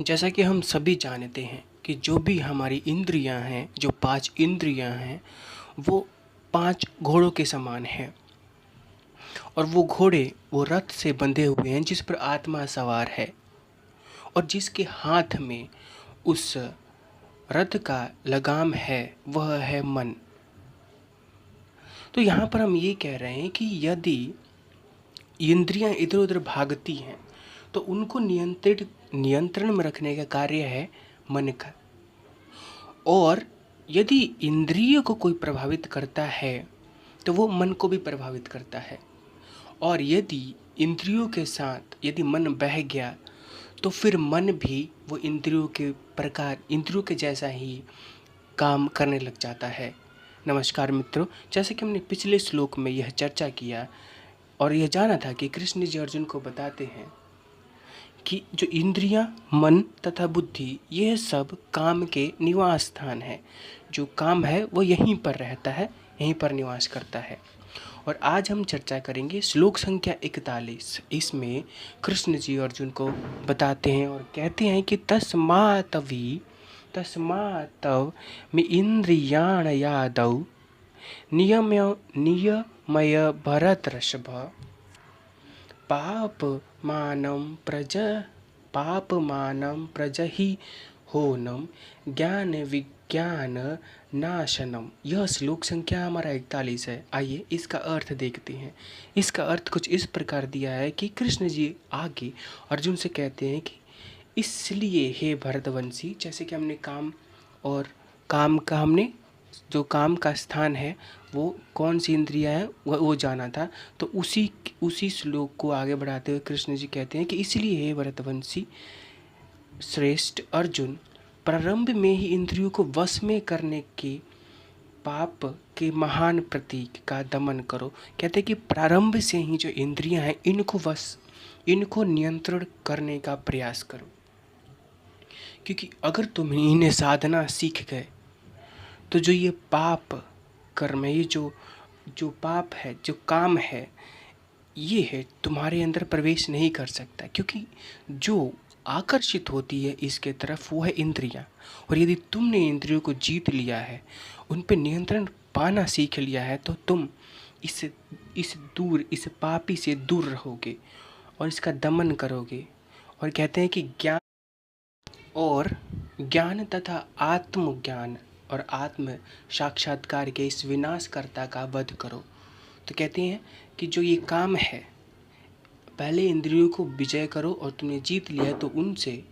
जैसा कि हम सभी जानते हैं कि जो भी हमारी इंद्रियां हैं, जो 5 इंद्रियां हैं, वो 5 घोड़ों के समान हैं। और वो घोड़े वो रथ से बंधे हुए हैं जिस पर आत्मा सवार है, और जिसके हाथ में उस रथ का लगाम है वह है मन। तो यहाँ पर हम ये कह रहे हैं कि यदि इंद्रियां इधर उधर भागती हैं तो उनको नियंत्रण में रखने का कार्य है मन का। और यदि इंद्रिय को कोई प्रभावित करता है तो वो मन को भी प्रभावित करता है। और यदि इंद्रियों के साथ यदि मन बह गया तो फिर मन भी वो इंद्रियों के जैसा ही काम करने लग जाता है। नमस्कार मित्रों, जैसे कि हमने पिछले श्लोक में यह चर्चा किया और यह जाना था कि कृष्ण जी अर्जुन को बताते हैं कि जो इंद्रियां, मन तथा बुद्धि यह सब काम के निवास स्थान है। जो काम है वो यहीं पर रहता है, यहीं पर निवास करता है। और आज हम चर्चा करेंगे श्लोक संख्या 41। इसमें कृष्ण जी अर्जुन को बताते हैं और कहते हैं कि तस्मातव में इंद्रियाण यादव नियमय भरतर्षभ पापमानं प्रज पापमानं प्रजहि होनम ज्ञान विज्ञान नाशनम। यह श्लोक संख्या हमारा 41 है। आइए इसका अर्थ देखते हैं। इसका अर्थ कुछ इस प्रकार दिया है कि कृष्ण जी आगे अर्जुन से कहते हैं कि इसलिए हे भरतवंशी, जैसे कि हमने काम और हमने जो काम का स्थान है वो कौन सी इंद्रिया है वो जाना था। तो उसी श्लोक को आगे बढ़ाते हुए कृष्ण जी कहते हैं कि इसलिए हे भरतवंशी श्रेष्ठ अर्जुन, प्रारंभ में ही इंद्रियों को वश में करने के पाप के महान प्रतीक का दमन करो। कहते हैं कि प्रारंभ से ही जो इंद्रियां हैं इनको नियंत्रण करने का प्रयास करो, क्योंकि अगर तुम इन्हें साधना सीख गए तो जो ये पाप कर्म है, ये जो पाप है, जो काम है, ये है तुम्हारे अंदर प्रवेश नहीं कर सकता। क्योंकि जो आकर्षित होती है इसके तरफ वो है इंद्रियां। और यदि तुमने इंद्रियों को जीत लिया है, उन पे नियंत्रण पाना सीख लिया है, तो तुम इस पापी से दूर रहोगे और इसका दमन करोगे। और कहते हैं कि ज्ञान तथा आत्मज्ञान और आत्म साक्षात्कार के इस विनाशकर्ता का वध करो। तो कहते हैं कि जो ये काम है, पहले इंद्रियों को विजय करो और तुमने जीत लिया तो उनसे